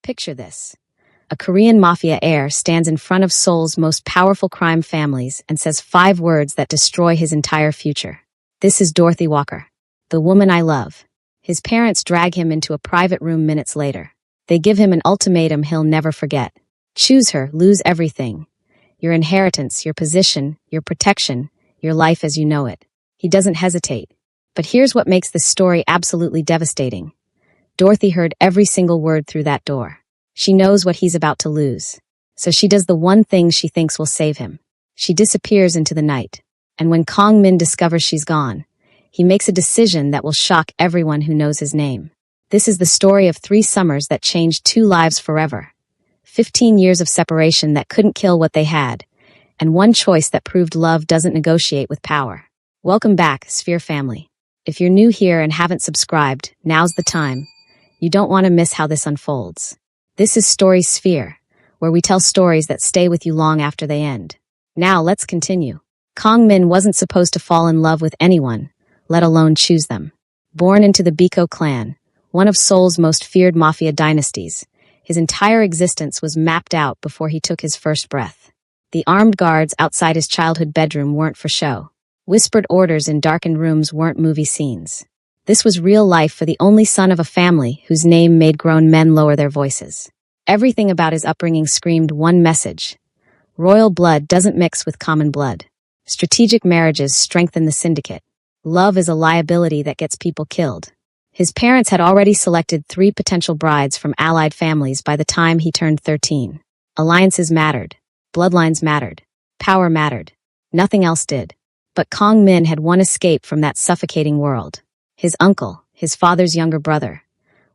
Picture this. A Korean mafia heir stands in front of Seoul's most powerful crime families and says 5 words that destroy his entire future. This is Dorothy Walker, the woman I love. His parents drag him into a private room minutes later. They give him an ultimatum he'll never forget. Choose her, lose everything. Your inheritance, your position, your protection, your life as you know it. He doesn't hesitate. But here's what makes this story absolutely devastating. Dorothy heard every single word through that door. She knows what he's about to lose. So she does the one thing she thinks will save him. She disappears into the night. And when Kong Min discovers she's gone, he makes a decision that will shock everyone who knows his name. This is the story of 3 summers that changed 2 lives forever. 15 years of separation that couldn't kill what they had. And one choice that proved love doesn't negotiate with power. Welcome back, Sphere family. If you're new here and haven't subscribed, now's the time. You don't want to miss how this unfolds. This is Story Sphere, where we tell stories that stay with you long after they end. Now let's continue. Kong Min wasn't supposed to fall in love with anyone, let alone choose them. Born into the Biko clan, one of Seoul's most feared mafia dynasties, his entire existence was mapped out before he took his first breath. The armed guards outside his childhood bedroom weren't for show. Whispered orders in darkened rooms weren't movie scenes. This was real life for the only son of a family whose name made grown men lower their voices. Everything about his upbringing screamed one message. Royal blood doesn't mix with common blood. Strategic marriages strengthen the syndicate. Love is a liability that gets people killed. His parents had already selected 3 potential brides from allied families by the time he turned 13. Alliances mattered. Bloodlines mattered. Power mattered. Nothing else did. But Kong Min had one escape from that suffocating world. His uncle, his father's younger brother,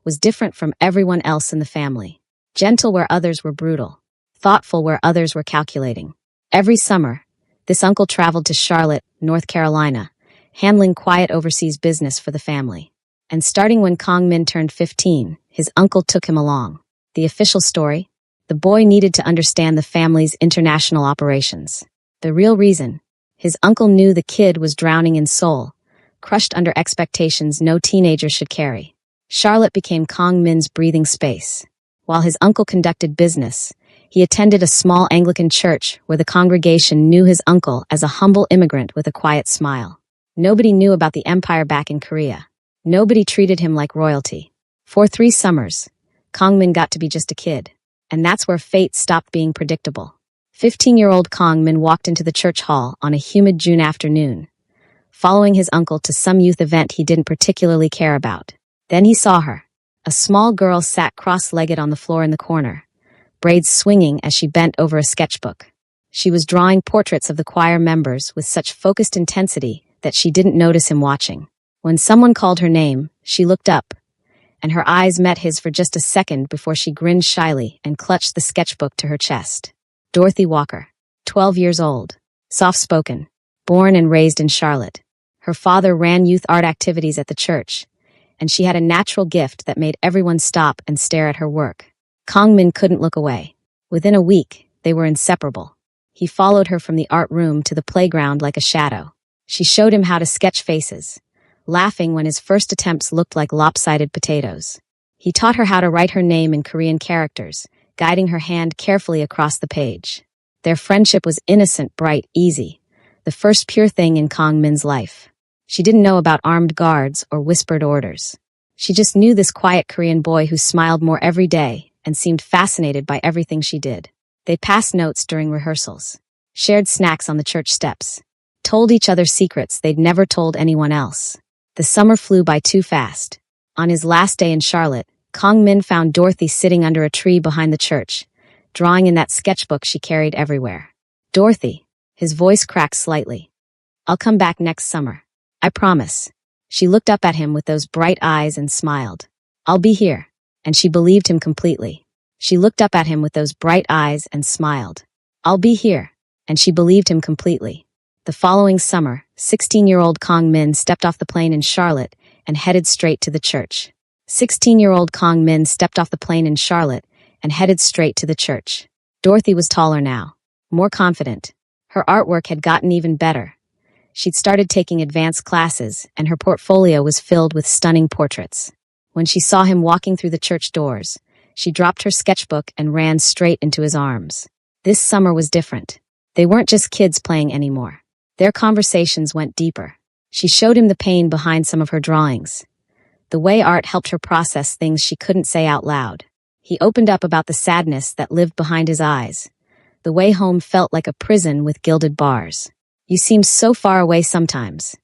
was different from everyone else in the family. Gentle where others were brutal. Thoughtful where others were calculating. Every summer, this uncle traveled to Charlotte, North Carolina, handling quiet overseas business for the family. And starting when Kong Min turned 15, his uncle took him along. The official story? The boy needed to understand the family's international operations. The real reason? His uncle knew the kid was drowning in Seoul, crushed under expectations no teenager should carry. Charlotte became Kong Min's breathing space. While his uncle conducted business, he attended a small Anglican church where the congregation knew his uncle as a humble immigrant with a quiet smile. Nobody knew about the empire back in Korea. Nobody treated him like royalty. For 3 summers, Kong Min got to be just a kid. And that's where fate stopped being predictable. 15-year-old Kong Min walked into the church hall on a humid June afternoon, following his uncle to some youth event he didn't particularly care about. Then he saw her. A small girl sat cross-legged on the floor in the corner, braids swinging as she bent over a sketchbook. She was drawing portraits of the choir members with such focused intensity that she didn't notice him watching. When someone called her name, she looked up, and her eyes met his for just a second before she grinned shyly and clutched the sketchbook to her chest. Dorothy Walker, 12 years old, soft-spoken, born and raised in Charlotte. Her father ran youth art activities at the church, and she had a natural gift that made everyone stop and stare at her work. Kong Min couldn't look away. Within a week, they were inseparable. He followed her from the art room to the playground like a shadow. She showed him how to sketch faces, laughing when his first attempts looked like lopsided potatoes. He taught her how to write her name in Korean characters, guiding her hand carefully across the page. Their friendship was innocent, bright, easy, the first pure thing in Kong Min's life. She didn't know about armed guards or whispered orders. She just knew this quiet Korean boy who smiled more every day and seemed fascinated by everything she did. They passed notes during rehearsals, shared snacks on the church steps, told each other secrets they'd never told anyone else. The summer flew by too fast. On his last day in Charlotte, Kong Min found Dorothy sitting under a tree behind the church, drawing in that sketchbook she carried everywhere. Dorothy, his voice cracked slightly. I'll come back next summer. I promise. She looked up at him with those bright eyes and smiled. I'll be here. And she believed him completely. She looked up at him with those bright eyes and smiled. I'll be here. And she believed him completely. The following summer, 16-year-old Kong Min stepped off the plane in Charlotte and headed straight to the church. 16-year-old Kong Min stepped off the plane in Charlotte and headed straight to the church. Dorothy was taller now, more confident. Her artwork had gotten even better. She'd started taking advanced classes, and her portfolio was filled with stunning portraits. When she saw him walking through the church doors, She dropped her sketchbook and ran straight into his arms. This summer was different. They weren't just kids playing anymore. Their conversations went deeper. She showed him the pain behind some of her drawings, the way art helped her process things she couldn't say out loud. He opened up about the sadness that lived behind his eyes. The way home felt like a prison with gilded bars. "You seem so far away sometimes,"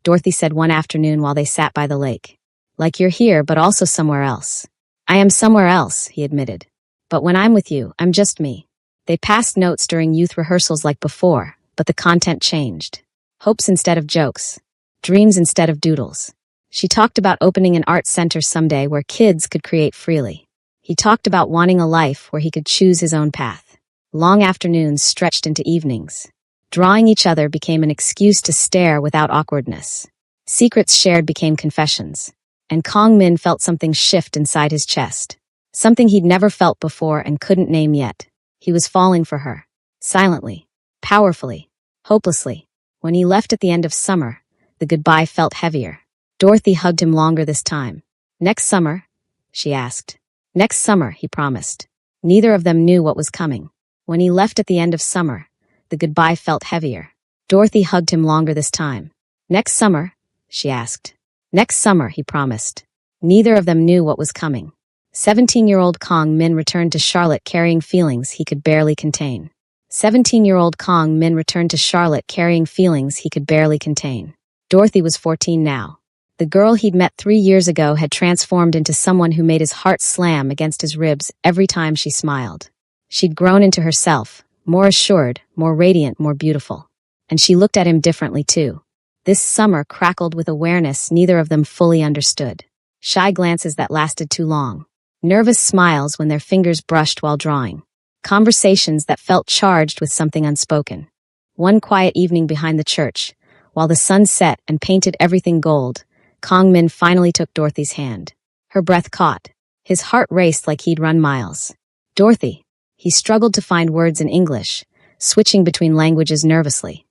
Dorothy said one afternoon while they sat by the lake. "Like you're here, but also somewhere else." "I am somewhere else," he admitted. "But when I'm with you, I'm just me." They passed notes during youth rehearsals like before, but the content changed. Hopes instead of jokes. Dreams instead of doodles. She talked about opening an art center someday where kids could create freely. He talked about wanting a life where he could choose his own path. Long afternoons stretched into evenings. Drawing each other became an excuse to stare without awkwardness. Secrets shared became confessions. And Kong Min felt something shift inside his chest. Something he'd never felt before and couldn't name yet. He was falling for her. Silently. Powerfully. Hopelessly. When he left at the end of summer, the goodbye felt heavier. Dorothy hugged him longer this time. "Next summer?" she asked. "Next summer," he promised. Neither of them knew what was coming. When he left at the end of summer, the goodbye felt heavier. Dorothy hugged him longer this time. "Next summer?" she asked. "Next summer," he promised. Neither of them knew what was coming. 17-year-old Kong Min returned to Charlotte carrying feelings he could barely contain. 17-year-old Kong Min returned to Charlotte carrying feelings he could barely contain. Dorothy was 14 now. The girl he'd met 3 years ago had transformed into someone who made his heart slam against his ribs every time she smiled. She'd grown into herself, more assured, more radiant, more beautiful. And she looked at him differently too. This summer crackled with awareness neither of them fully understood. Shy glances that lasted too long. Nervous smiles when their fingers brushed while drawing. Conversations that felt charged with something unspoken. One quiet evening behind the church, while the sun set and painted everything gold, Kong Min finally took Dorothy's hand. Her breath caught. His heart raced like he'd run miles. "Dorothy." He struggled to find words in English, switching between languages nervously.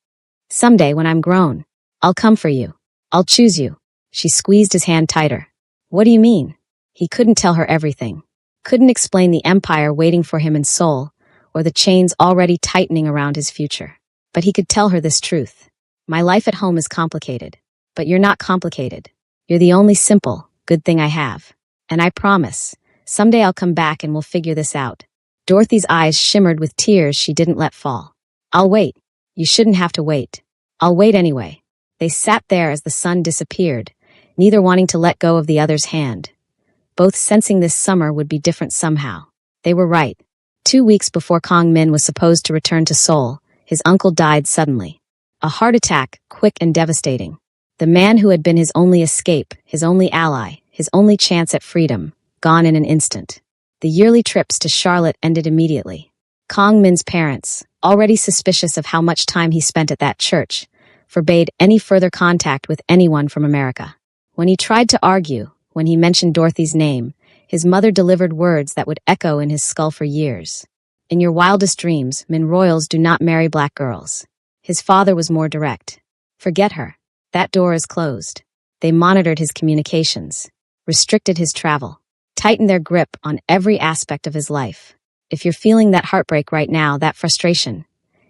"Someday when I'm grown, I'll come for you. I'll choose you." She squeezed his hand tighter. "What do you mean?" He couldn't tell her everything. Couldn't explain the empire waiting for him in Seoul, or the chains already tightening around his future. But he could tell her this truth. "My life at home is complicated. But you're not complicated. You're the only simple, good thing I have. And I promise, someday I'll come back and we'll figure this out." Dorothy's eyes shimmered with tears she didn't let fall. "I'll wait." "You shouldn't have to wait." "I'll wait anyway." They sat there as the sun disappeared, neither wanting to let go of the other's hand. Both sensing this summer would be different somehow. They were right. 2 weeks before Kong Min was supposed to return to Seoul, his uncle died suddenly. A heart attack, quick and devastating. The man who had been his only escape, his only ally, his only chance at freedom, gone in an instant. The yearly trips to Charlotte ended immediately. Kong Min's parents, already suspicious of how much time he spent at that church, forbade any further contact with anyone from America. When he tried to argue, when he mentioned Dorothy's name, his mother delivered words that would echo in his skull for years. "In your wildest dreams, Min royals do not marry black girls." His father was more direct. "Forget her. That door is closed." They monitored his communications, restricted his travel, tightened their grip on every aspect of his life. If you're feeling that heartbreak right now, that frustration,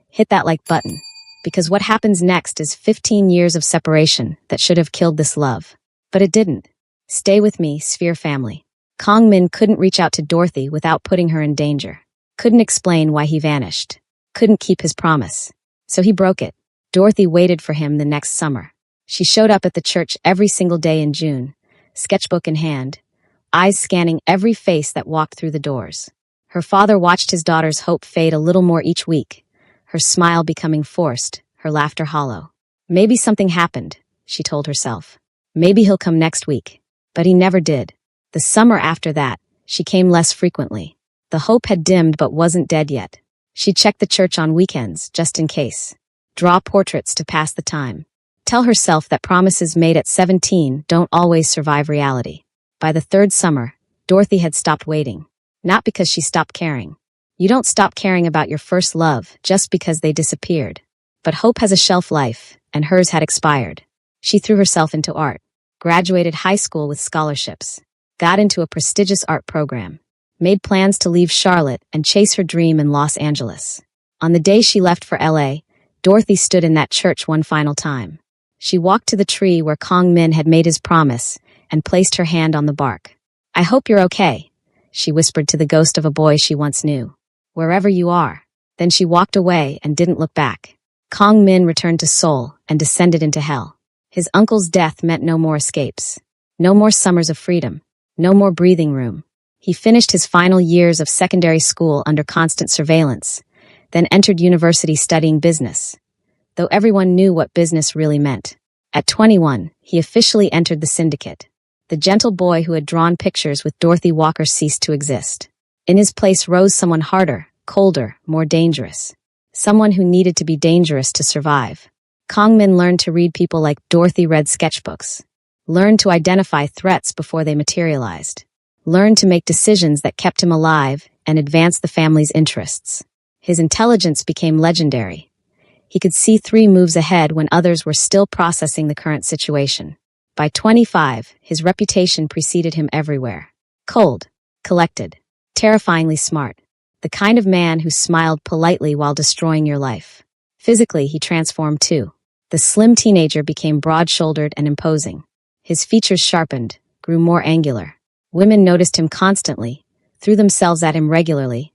hit that like button. Because what happens next is 15 years of separation that should have killed this love. But it didn't. Stay with me, Sphere family. Kong Min couldn't reach out to Dorothy without putting her in danger. Couldn't explain why he vanished. Couldn't keep his promise. So he broke it. Dorothy waited for him the next summer. She showed up at the church every single day in June, sketchbook in hand, eyes scanning every face that walked through the doors. Her father watched his daughter's hope fade a little more each week, her smile becoming forced, her laughter hollow. Maybe something happened, she told herself. Maybe he'll come next week. But he never did. The summer after that, she came less frequently. The hope had dimmed but wasn't dead yet. She checked the church on weekends, just in case. Draw portraits to pass the time. Tell herself that promises made at 17 don't always survive reality. By the third summer, Dorothy had stopped waiting. Not because she stopped caring. You don't stop caring about your first love just because they disappeared. But hope has a shelf life, and hers had expired. She threw herself into art, graduated high school with scholarships, got into a prestigious art program, made plans to leave Charlotte and chase her dream in Los Angeles. On the day she left for LA, Dorothy stood in that church one final time. She walked to the tree where Kong Min had made his promise and placed her hand on the bark. "I hope you're okay," she whispered to the ghost of a boy she once knew. "Wherever you are." Then she walked away and didn't look back. Kong Min returned to Seoul and descended into hell. His uncle's death meant no more escapes. No more summers of freedom. No more breathing room. He finished his final years of secondary school under constant surveillance, then entered university studying business, though everyone knew what business really meant. At 21, he officially entered the syndicate. The gentle boy who had drawn pictures with Dorothy Walker ceased to exist. In his place rose someone harder, colder, more dangerous. Someone who needed to be dangerous to survive. Kong Min learned to read people like Dorothy read sketchbooks. Learned to identify threats before they materialized. Learned to make decisions that kept him alive and advanced the family's interests. His intelligence became legendary. He could see 3 moves ahead when others were still processing the current situation. By 25, his reputation preceded him everywhere. Cold, collected, terrifyingly smart. The kind of man who smiled politely while destroying your life. Physically, he transformed too. The slim teenager became broad-shouldered and imposing. His features sharpened, grew more angular. Women noticed him constantly, threw themselves at him regularly,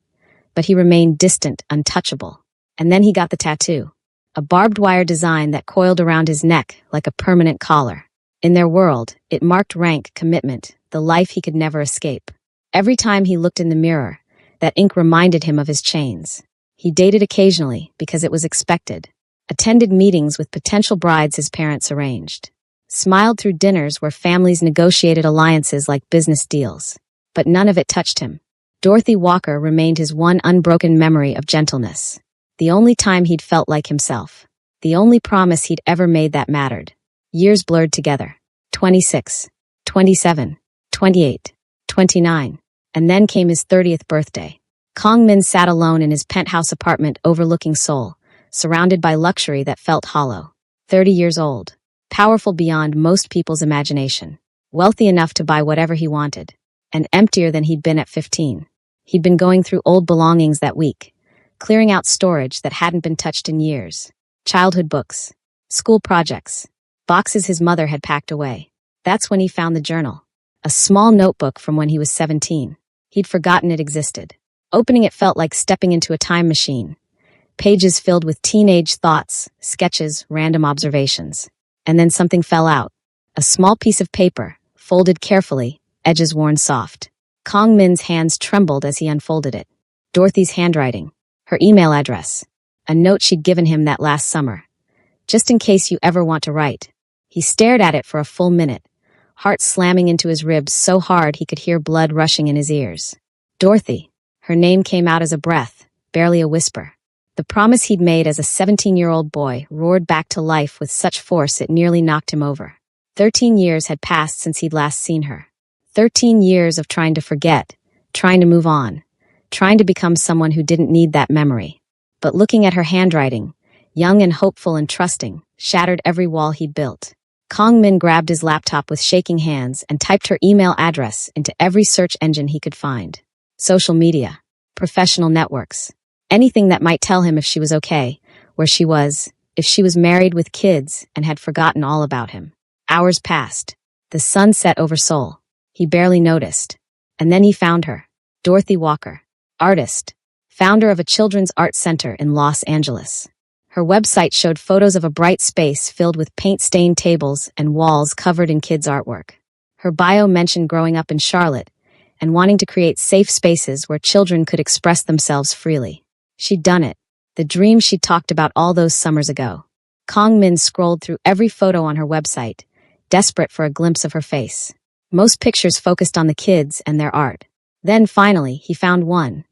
but he remained distant, untouchable. And then he got the tattoo. A barbed wire design that coiled around his neck like a permanent collar. In their world, it marked rank, commitment, the life he could never escape. Every time he looked in the mirror, that ink reminded him of his chains. He dated occasionally because it was expected. Attended meetings with potential brides his parents arranged. Smiled through dinners where families negotiated alliances like business deals. But none of it touched him. Dorothy Walker remained his one unbroken memory of gentleness. The only time he'd felt like himself. The only promise he'd ever made that mattered. Years blurred together. 26, 27, 28, 29. And then came his 30th birthday. Kong Min sat alone in his penthouse apartment overlooking Seoul, surrounded by luxury that felt hollow. 30 years old. Powerful beyond most people's imagination. Wealthy enough to buy whatever he wanted. And emptier than he'd been at 15. He'd been going through old belongings that week. Clearing out storage that hadn't been touched in years. Childhood books. School projects. Boxes his mother had packed away. That's when he found the journal. A small notebook from when he was 17. He'd forgotten it existed. Opening it felt like stepping into a time machine. Pages filled with teenage thoughts, sketches, random observations. And then something fell out. A small piece of paper, folded carefully, edges worn soft. Kong Min's hands trembled as he unfolded it. Dorothy's handwriting. Her email address. A note she'd given him that last summer. Just in case you ever want to write. He stared at it for a full minute, heart slamming into his ribs so hard he could hear blood rushing in his ears. Dorothy. Her name came out as a breath, barely a whisper. The promise he'd made as a 17-year-old boy roared back to life with such force it nearly knocked him over. 13 years had passed since he'd last seen her. 13 years of trying to forget, trying to move on, trying to become someone who didn't need that memory. But looking at her handwriting, young and hopeful and trusting, shattered every wall he'd built. Kong Min grabbed his laptop with shaking hands and typed her email address into every search engine he could find. Social media, professional networks, anything that might tell him if she was okay, where she was, if she was married with kids and had forgotten all about him. Hours passed. The sun set over Seoul. He barely noticed. And then he found her. Dorothy Walker, artist, founder of a children's art center in Los Angeles. Her website showed photos of a bright space filled with paint-stained tables and walls covered in kids' artwork. Her bio mentioned growing up in Charlotte and wanting to create safe spaces where children could express themselves freely. She'd done it. The dream she'd talked about all those summers ago. Kong Min scrolled through every photo on her website, desperate for a glimpse of her face. Most pictures focused on the kids and their art. Then, finally, he found one.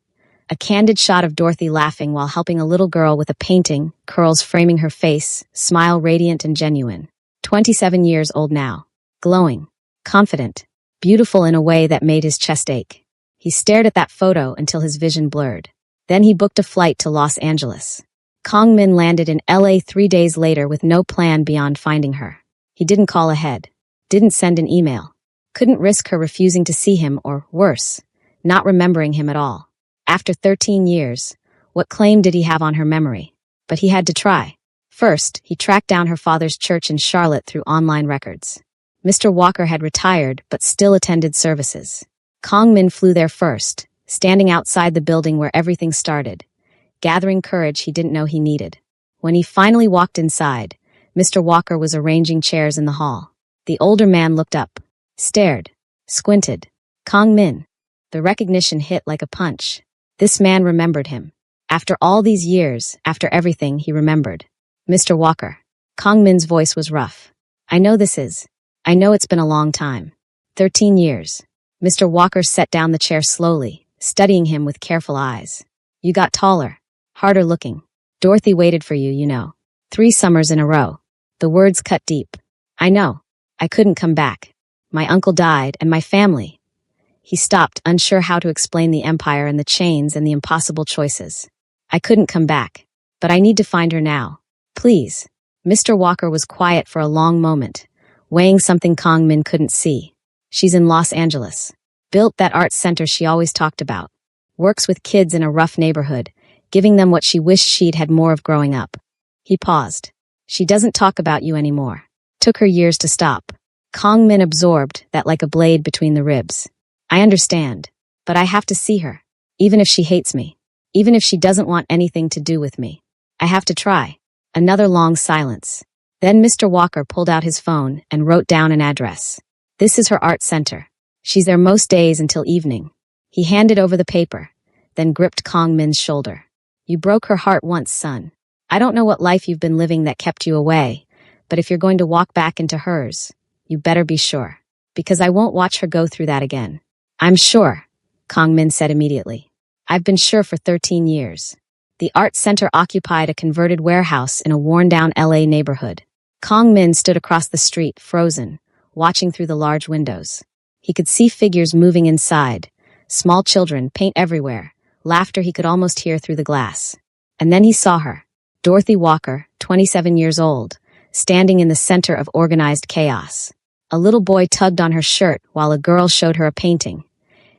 A candid shot of Dorothy laughing while helping a little girl with a painting, curls framing her face, smile radiant and genuine. 27 years old now. Glowing. Confident. Beautiful in a way that made his chest ache. He stared at that photo until his vision blurred. Then he booked a flight to Los Angeles. Kong Min landed in LA 3 days later with no plan beyond finding her. He didn't call ahead. Didn't send an email. Couldn't risk her refusing to see him or, worse, not remembering him at all. After 13 years, what claim did he have on her memory? But he had to try. First, he tracked down her father's church in Charlotte through online records. Mr. Walker had retired but still attended services. Kong Min flew there first, standing outside the building where everything started, gathering courage he didn't know he needed. When he finally walked inside, Mr. Walker was arranging chairs in the hall. The older man looked up, stared, squinted. Kong Min. The recognition hit like a punch. This man remembered him. After all these years, after everything, he remembered. Mr. Walker. Kong Min's voice was rough. I know it's been a long time. 13 years. Mr. Walker set down the chair slowly, studying him with careful eyes. You got taller, harder looking. Dorothy waited for you, 3 summers in a row. The words cut deep. I know. I couldn't come back. My uncle died, and my family. He stopped, unsure how to explain the empire and the chains and the impossible choices. I couldn't come back. But I need to find her now. Please. Mr. Walker was quiet for a long moment, weighing something Kong Min couldn't see. She's in Los Angeles. Built that art center she always talked about. Works with kids in a rough neighborhood, giving them what she wished she'd had more of growing up. He paused. She doesn't talk about you anymore. Took her years to stop. Kong Min absorbed that like a blade between the ribs. I understand, but I have to see her. Even if she hates me. Even if she doesn't want anything to do with me. I have to try. Another long silence. Then Mr. Walker pulled out his phone and wrote down an address. This is her art center. She's there most days until evening. He handed over the paper, then gripped Kong Min's shoulder. You broke her heart once, son. I don't know what life you've been living that kept you away, but if you're going to walk back into hers, you better be sure. Because I won't watch her go through that again. I'm sure, Kong Min said immediately. I've been sure for 13 years. The art center occupied a converted warehouse in a worn-down LA neighborhood. Kong Min stood across the street, frozen, watching through the large windows. He could see figures moving inside, small children, paint everywhere, laughter he could almost hear through the glass. And then he saw her, Dorothy Walker, 27 years old, standing in the center of organized chaos. A little boy tugged on her shirt while a girl showed her a painting,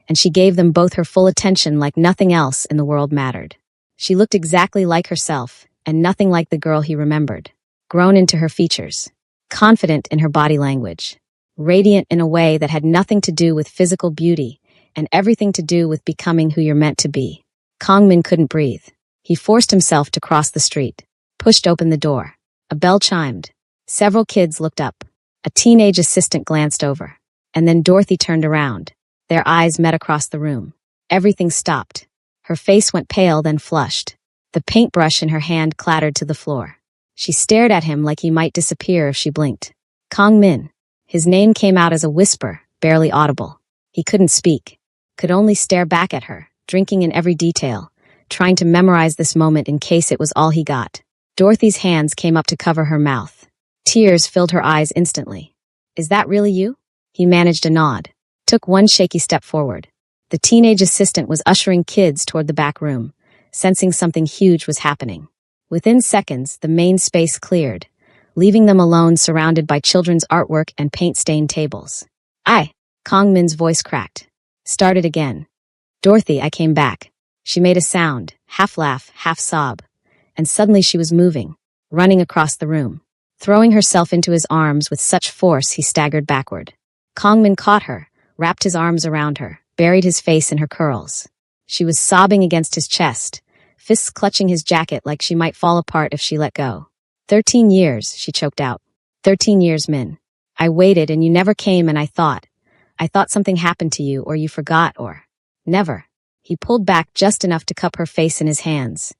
and she gave them both her full attention like nothing else in the world mattered. She looked exactly like herself, and nothing like the girl he remembered. Grown into her features. Confident in her body language. Radiant in a way that had nothing to do with physical beauty, and everything to do with becoming who you're meant to be. Kong Min couldn't breathe. He forced himself to cross the street. Pushed open the door. A bell chimed. Several kids looked up. A teenage assistant glanced over. And then Dorothy turned around. Their eyes met across the room. Everything stopped. Her face went pale, then flushed. The paintbrush in her hand clattered to the floor. She stared at him like he might disappear if she blinked. Kong Min. His name came out as a whisper, barely audible. He couldn't speak. Could only stare back at her, drinking in every detail, trying to memorize this moment in case it was all he got. Dorothy's hands came up to cover her mouth. Tears filled her eyes instantly. Is that really you? He managed a nod. Took one shaky step forward. The teenage assistant was ushering kids toward the back room, sensing something huge was happening. Within seconds, the main space cleared, leaving them alone surrounded by children's artwork and paint-stained tables. Kong Min's voice cracked. Started again. Dorothy, I came back. She made a sound, half laugh, half sob. And suddenly she was moving, running across the room. Throwing herself into his arms with such force he staggered backward. Kong Min caught her, wrapped his arms around her, buried his face in her curls. She was sobbing against his chest, fists clutching his jacket like she might fall apart if she let go. 13 years, she choked out. 13 years, Min. I waited and you never came and I thought something happened to you or you forgot or... Never. He pulled back just enough to cup her face in his hands,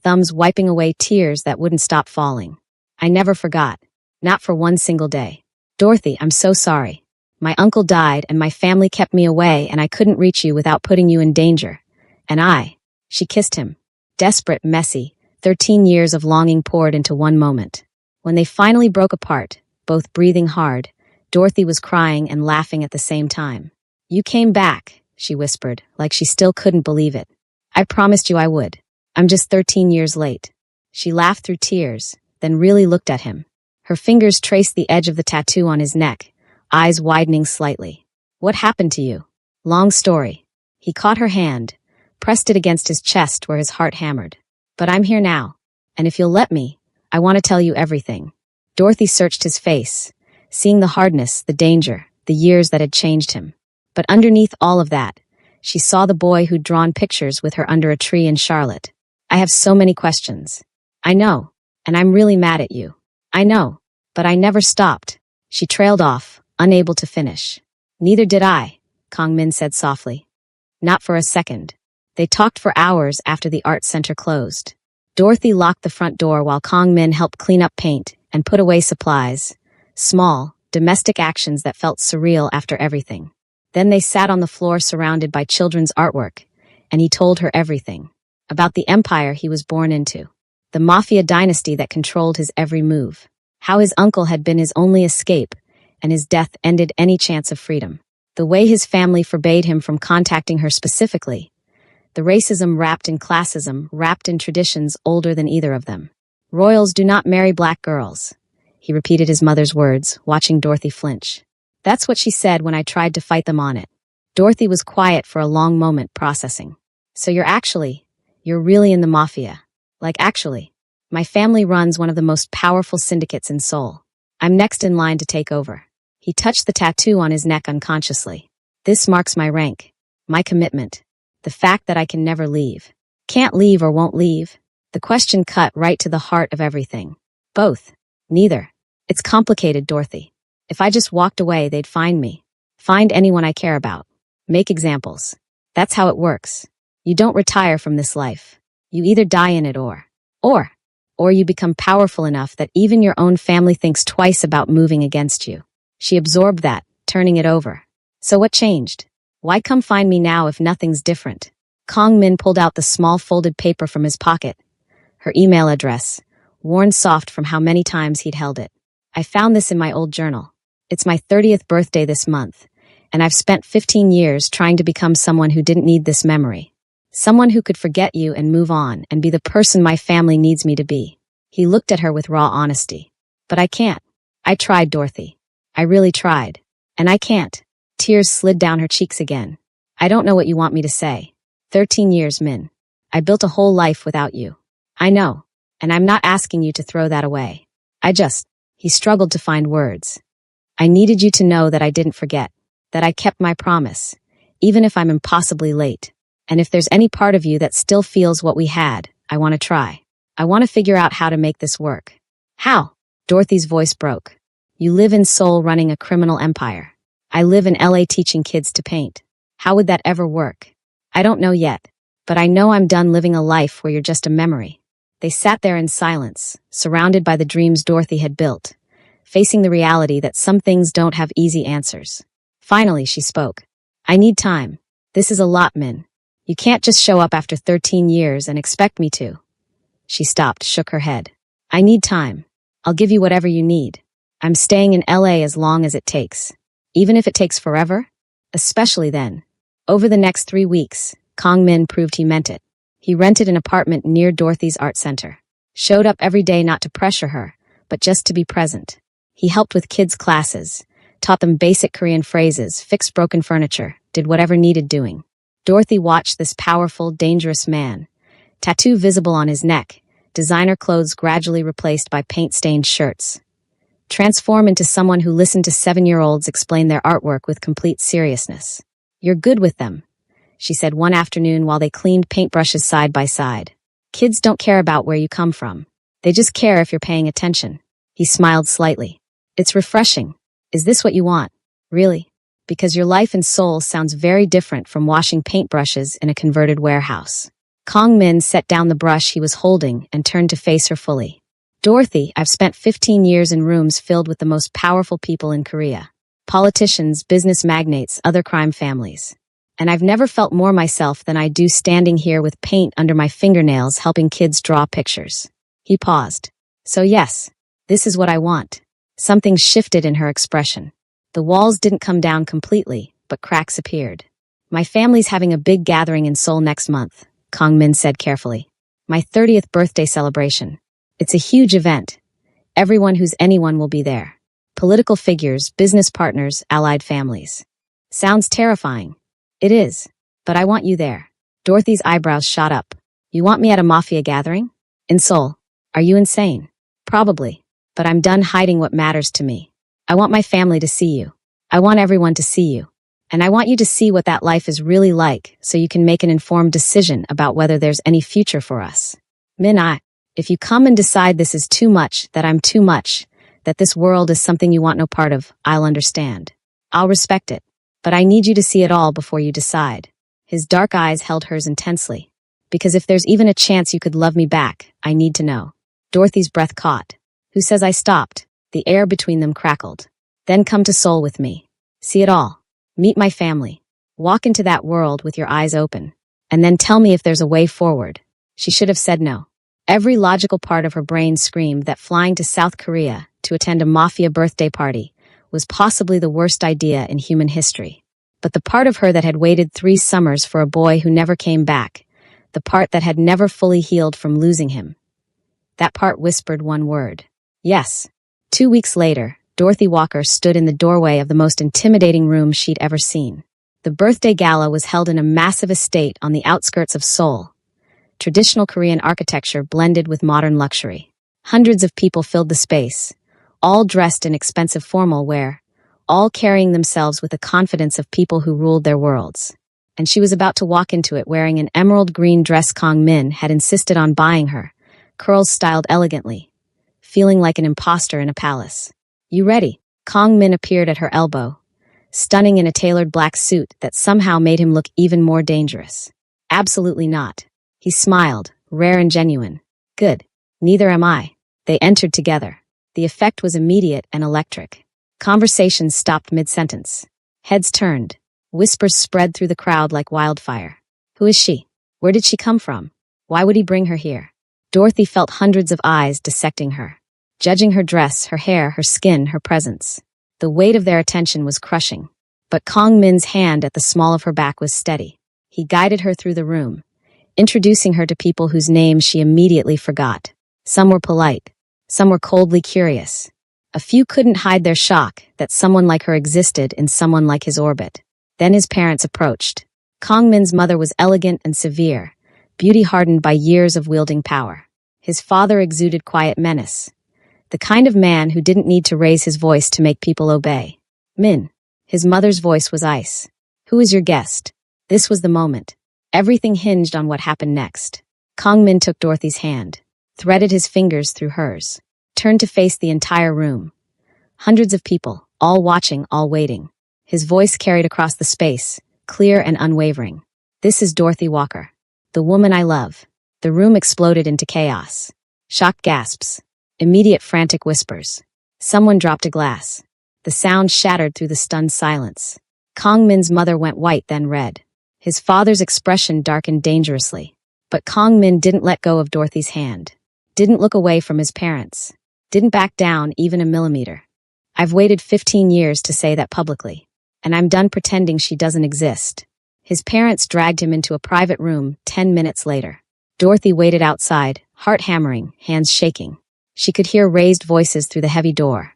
thumbs wiping away tears that wouldn't stop falling. I never forgot. Not for one single day. Dorothy, I'm so sorry. My uncle died and my family kept me away and I couldn't reach you without putting you in danger. And she kissed him. Desperate, messy, 13 years of longing poured into one moment. When they finally broke apart, both breathing hard, Dorothy was crying and laughing at the same time. You came back, she whispered, like she still couldn't believe it. I promised you I would. I'm just 13 years late. She laughed through tears, then really looked at him. Her fingers traced the edge of the tattoo on his neck, eyes widening slightly. What happened to you? Long story. He caught her hand, pressed it against his chest where his heart hammered. But I'm here now. And if you'll let me, I want to tell you everything. Dorothy searched his face, seeing the hardness, the danger, the years that had changed him. But underneath all of that, she saw the boy who'd drawn pictures with her under a tree in Charlotte. I have so many questions. I know, and I'm really mad at you. I know, but I never stopped. She trailed off, unable to finish. Neither did I, Kong Min said softly. Not for a second. They talked for hours after the art center closed. Dorothy locked the front door while Kong Min helped clean up paint and put away supplies. Small, domestic actions that felt surreal after everything. Then they sat on the floor surrounded by children's artwork, and he told her everything. About the empire he was born into. The Mafia dynasty that controlled his every move. How his uncle had been his only escape, and his death ended any chance of freedom. The way his family forbade him from contacting her specifically. The racism wrapped in classism, wrapped in traditions older than either of them. Royals do not marry black girls. He repeated his mother's words, watching Dorothy flinch. That's what she said when I tried to fight them on it. Dorothy was quiet for a long moment, processing. So you're really in the Mafia. Like actually, my family runs one of the most powerful syndicates in Seoul. I'm next in line to take over. He touched the tattoo on his neck unconsciously. This marks my rank, my commitment, the fact that I can never leave. Can't leave or won't leave. The question cut right to the heart of everything. Both. Neither. It's complicated, Dorothy. If I just walked away, they'd find me. Find anyone I care about. Make examples. That's how it works. You don't retire from this life. You either die in it or you become powerful enough that even your own family thinks twice about moving against you. She absorbed that, turning it over. So what changed? Why come find me now if nothing's different? Kong Min pulled out the small folded paper from his pocket. Her email address, worn soft from how many times he'd held it. I found this in my old journal. It's my 30th birthday this month, and I've spent 15 years trying to become someone who didn't need this memory. Someone who could forget you and move on and be the person my family needs me to be. He looked at her with raw honesty. But I can't. I tried, Dorothy. I really tried. And I can't. Tears slid down her cheeks again. I don't know what you want me to say. 13 years, Min. I built a whole life without you. I know. And I'm not asking you to throw that away. He struggled to find words. I needed you to know that I didn't forget, that I kept my promise, even if I'm impossibly late. And if there's any part of you that still feels what we had, I want to try. I want to figure out how to make this work. How? Dorothy's voice broke. You live in Seoul running a criminal empire. I live in LA teaching kids to paint. How would that ever work? I don't know yet, but I know I'm done living a life where you're just a memory. They sat there in silence, surrounded by the dreams Dorothy had built, facing the reality that some things don't have easy answers. Finally, she spoke. I need time. This is a lot, Min. You can't just show up after 13 years and expect me to. She stopped, shook her head. I need time. I'll give you whatever you need. I'm staying in LA as long as it takes. Even if it takes forever? Especially then. Over the next 3 weeks, Kong Min proved he meant it. He rented an apartment near Dorothy's art center. Showed up every day not to pressure her, but just to be present. He helped with kids' classes, taught them basic Korean phrases, fixed broken furniture, did whatever needed doing. Dorothy watched this powerful, dangerous man. Tattoo visible on his neck, designer clothes gradually replaced by paint-stained shirts. Transform into someone who listened to 7-year-olds explain their artwork with complete seriousness. You're good with them, she said one afternoon while they cleaned paintbrushes side by side. Kids don't care about where you come from. They just care if you're paying attention. He smiled slightly. It's refreshing. Is this what you want? Really? Because your life in Seoul sounds very different from washing paintbrushes in a converted warehouse. Kong Min set down the brush he was holding and turned to face her fully. Dorothy, I've spent 15 years in rooms filled with the most powerful people in Korea. Politicians, business magnates, other crime families. And I've never felt more myself than I do standing here with paint under my fingernails helping kids draw pictures. He paused. So yes, this is what I want. Something shifted in her expression. The walls didn't come down completely, but cracks appeared. My family's having a big gathering in Seoul next month, Kong Min said carefully. My 30th birthday celebration. It's a huge event. Everyone who's anyone will be there. Political figures, business partners, allied families. Sounds terrifying. It is. But I want you there. Dorothy's eyebrows shot up. You want me at a Mafia gathering? In Seoul. Are you insane? Probably. But I'm done hiding what matters to me. I want my family to see you. I want everyone to see you. And I want you to see what that life is really like so you can make an informed decision about whether there's any future for us. Min, if you come and decide this is too much, that I'm too much, that this world is something you want no part of, I'll understand. I'll respect it. But I need you to see it all before you decide. His dark eyes held hers intensely. Because if there's even a chance you could love me back, I need to know. Dorothy's breath caught. Who says I stopped? The air between them crackled. Then come to Seoul with me. See it all. Meet my family. Walk into that world with your eyes open. And then tell me if there's a way forward. She should have said no. Every logical part of her brain screamed that flying to South Korea to attend a Mafia birthday party was possibly the worst idea in human history. But the part of her that had waited 3 summers for a boy who never came back, the part that had never fully healed from losing him, that part whispered one word. Yes. 2 weeks later, Dorothy Walker stood in the doorway of the most intimidating room she'd ever seen. The birthday gala was held in a massive estate on the outskirts of Seoul. Traditional Korean architecture blended with modern luxury. Hundreds of people filled the space, all dressed in expensive formal wear, all carrying themselves with the confidence of people who ruled their worlds. And she was about to walk into it wearing an emerald green dress Kong Min had insisted on buying her, curls styled elegantly, feeling like an imposter in a palace. You ready? Kong Min appeared at her elbow, stunning in a tailored black suit that somehow made him look even more dangerous. Absolutely not. He smiled, rare and genuine. Good. Neither am I. They entered together. The effect was immediate and electric. Conversations stopped mid-sentence. Heads turned. Whispers spread through the crowd like wildfire. Who is she? Where did she come from? Why would he bring her here? Dorothy felt hundreds of eyes dissecting her, judging her dress, her hair, her skin, her presence. The weight of their attention was crushing. But Kong Min's hand at the small of her back was steady. He guided her through the room, introducing her to people whose names she immediately forgot. Some were polite. Some were coldly curious. A few couldn't hide their shock that someone like her existed in someone like his orbit. Then his parents approached. Kong Min's mother was elegant and severe, beauty hardened by years of wielding power. His father exuded quiet menace, the kind of man who didn't need to raise his voice to make people obey. Min. His mother's voice was ice. Who is your guest? This was the moment. Everything hinged on what happened next. Kong Min took Dorothy's hand, threaded his fingers through hers, turned to face the entire room. Hundreds of people, all watching, all waiting. His voice carried across the space, clear and unwavering. This is Dorothy Walker, the woman I love. The room exploded into chaos. Shocked gasps. Immediate frantic whispers. Someone dropped a glass. The sound shattered through the stunned silence. Kong Min's mother went white, then red. His father's expression darkened dangerously. But Kong Min didn't let go of Dorothy's hand. Didn't look away from his parents. Didn't back down even a millimeter. I've waited 15 years to say that publicly. And I'm done pretending she doesn't exist. His parents dragged him into a private room 10 minutes later. Dorothy waited outside, heart hammering, hands shaking. She could hear raised voices through the heavy door.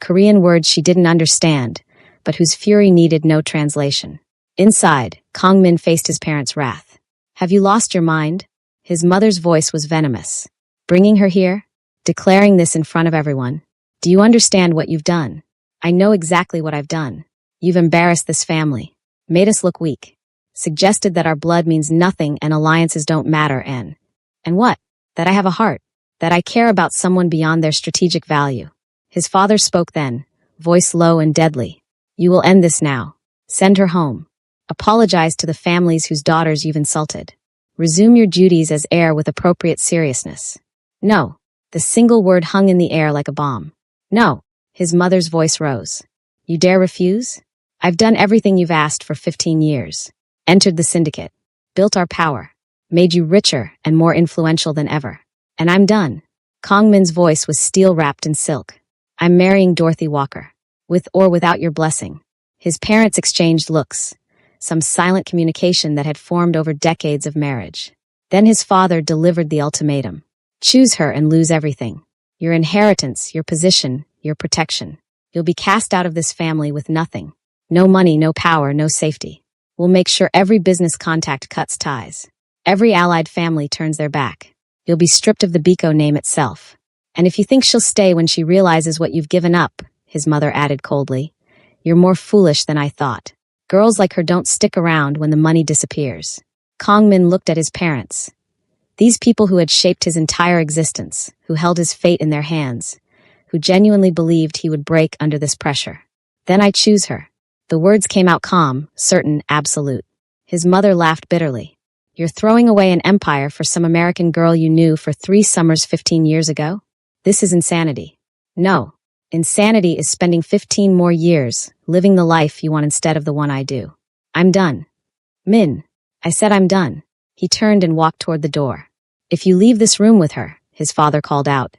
Korean words she didn't understand, but whose fury needed no translation. Inside, Kong Min faced his parents' wrath. Have you lost your mind? His mother's voice was venomous. Bringing her here? Declaring this in front of everyone? Do you understand what you've done? I know exactly what I've done. You've embarrassed this family, made us look weak, suggested that our blood means nothing and alliances don't matter and what? That I have a heart, that I care about someone beyond their strategic value. His father spoke then, voice low and deadly. You will end this now. Send her home. Apologize to the families whose daughters you've insulted. Resume your duties as heir with appropriate seriousness. No. The single word hung in the air like a bomb. No. His mother's voice rose. You dare refuse? I've done everything you've asked for 15 years. Entered the syndicate. Built our power. Made you richer and more influential than ever. And I'm done. Kong Min's voice was steel wrapped in silk. I'm marrying Dorothy Walker. With or without your blessing. His parents exchanged looks. Some silent communication that had formed over decades of marriage. Then his father delivered the ultimatum. Choose her and lose everything. Your inheritance, your position, your protection. You'll be cast out of this family with nothing. No money, no power, no safety. We'll make sure every business contact cuts ties. Every allied family turns their back. You'll be stripped of the Biko name itself. And if you think she'll stay when she realizes what you've given up, his mother added coldly, you're more foolish than I thought. Girls like her don't stick around when the money disappears. Kong Min looked at his parents. These people who had shaped his entire existence, who held his fate in their hands, who genuinely believed he would break under this pressure. Then I choose her. The words came out calm, certain, absolute. His mother laughed bitterly. You're throwing away an empire for some American girl you knew for 3 summers 15 years ago? This is insanity. No. Insanity is spending 15 more years, living the life you want instead of the one I do. I'm done. Min. I said I'm done. He turned and walked toward the door. If you leave this room with her, his father called out,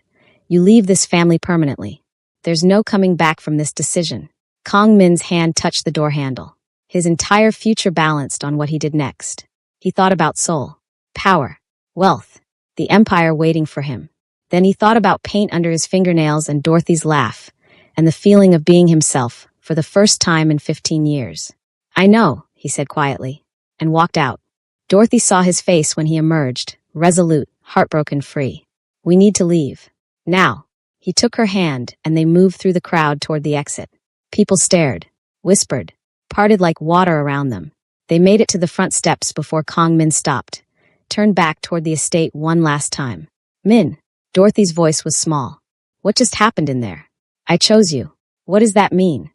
you leave this family permanently. There's no coming back from this decision. Kong Min's hand touched the door handle. His entire future balanced on what he did next. He thought about soul, power, wealth, the empire waiting for him. Then he thought about paint under his fingernails and Dorothy's laugh, and the feeling of being himself for the first time in 15 years. I know, he said quietly, and walked out. Dorothy saw his face when he emerged, resolute, heartbroken, free. We need to leave. Now. He took her hand, and they moved through the crowd toward the exit. People stared, whispered, parted like water around them. They made it to the front steps before Kong Min stopped, turned back toward the estate one last time. Min. Dorothy's voice was small. What just happened in there? I chose you. What does that mean?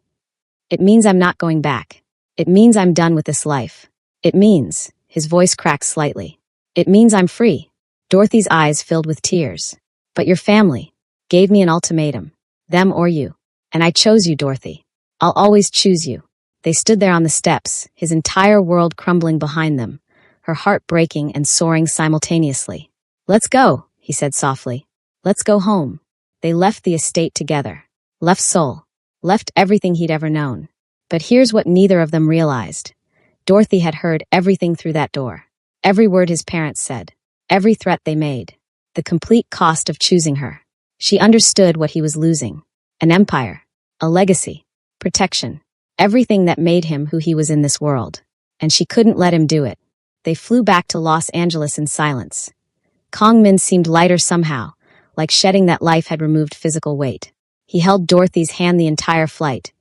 It means I'm not going back. It means I'm done with this life. It means, his voice cracked slightly. It means I'm free. Dorothy's eyes filled with tears. But your family gave me an ultimatum. Them or you. And I chose you, Dorothy. I'll always choose you. They stood there on the steps, his entire world crumbling behind them, her heart breaking and soaring simultaneously. Let's go, he said softly. Let's go home. They left the estate together. Left Seoul. Left everything he'd ever known. But here's what neither of them realized. Dorothy had heard everything through that door. Every word his parents said. Every threat they made. The complete cost of choosing her. She understood what he was losing. An empire. A legacy. Protection. Everything that made him who he was in this world. And she couldn't let him do it. They flew back to Los Angeles in silence. Kong Min seemed lighter somehow, like shedding that life had removed physical weight. He held Dorothy's hand the entire flight,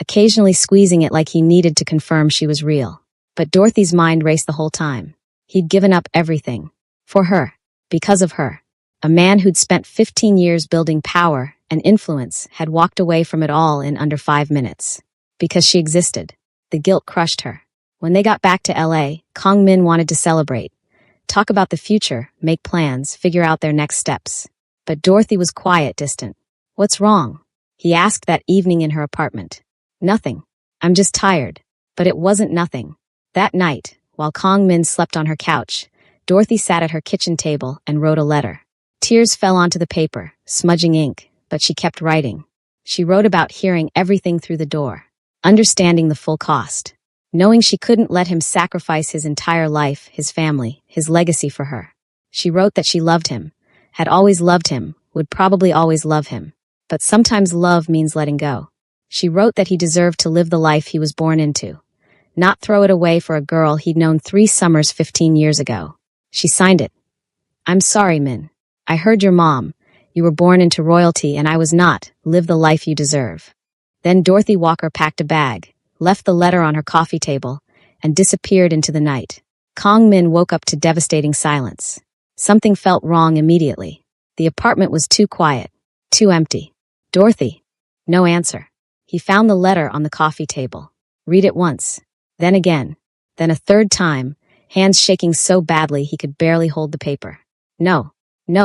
occasionally squeezing it like he needed to confirm she was real. But Dorothy's mind raced the whole time. He'd given up everything. For her. Because of her. A man who'd spent 15 years building power and influence had walked away from it all in under 5 minutes. Because she existed. The guilt crushed her. When they got back to LA, Kong Min wanted to celebrate. Talk about the future, make plans, figure out their next steps. But Dorothy was quiet, distant. What's wrong? He asked that evening in her apartment. Nothing. I'm just tired. But it wasn't nothing. That night, while Kong Min slept on her couch, Dorothy sat at her kitchen table and wrote a letter. Tears fell onto the paper, smudging ink, but she kept writing. She wrote about hearing everything through the door. Understanding the full cost. Knowing she couldn't let him sacrifice his entire life, his family, his legacy for her. She wrote that she loved him, had always loved him, would probably always love him. But sometimes love means letting go. She wrote that he deserved to live the life he was born into. Not throw it away for a girl he'd known 3 summers 15 years ago. She signed it. I'm sorry, Min. I heard your mom. You were born into royalty and I was not. Live the life you deserve. Then Dorothy Walker packed a bag, left the letter on her coffee table, and disappeared into the night. Kong Min woke up to devastating silence. Something felt wrong immediately. The apartment was too quiet, too empty. Dorothy. No answer. He found the letter on the coffee table. Read it once. Then again. Then a third time, hands shaking so badly he could barely hold the paper. No,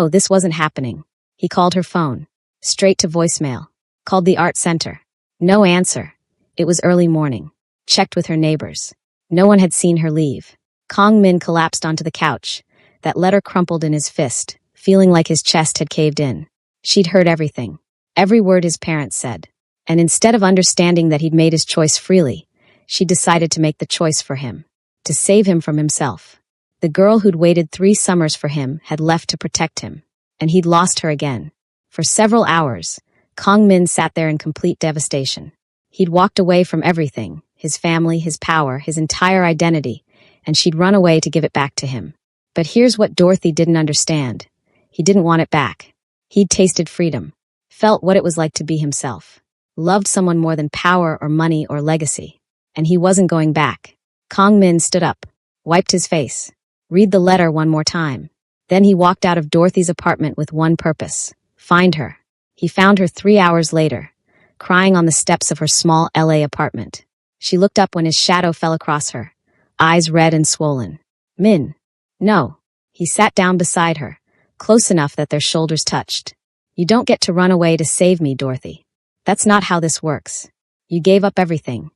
this wasn't happening. He called her phone. Straight to voicemail. Called the art center. No answer. It was early morning. Checked with her neighbors. No one had seen her leave. Kong Min collapsed onto the couch. That letter crumpled in his fist, feeling like his chest had caved in. She'd heard everything. Every word his parents said. And instead of understanding that he'd made his choice freely, she decided to make the choice for him. To save him from himself. The girl who'd waited 3 summers for him had left to protect him. And he'd lost her again. For several hours, Kong Min sat there in complete devastation. He'd walked away from everything, his family, his power, his entire identity, and she'd run away to give it back to him. But here's what Dorothy didn't understand. He didn't want it back. He'd tasted freedom, felt what it was like to be himself, loved someone more than power or money or legacy, and he wasn't going back. Kong Min stood up, wiped his face. Read the letter one more time. Then he walked out of Dorothy's apartment with one purpose: find her. He found her 3 hours later, crying on the steps of her small LA apartment. She looked up when his shadow fell across her, eyes red and swollen. Min. No. He sat down beside her, close enough that their shoulders touched. You don't get to run away to save me, Dorothy. That's not how this works. You gave up everything.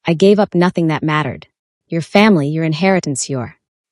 I gave up nothing that mattered. Your family, your inheritance,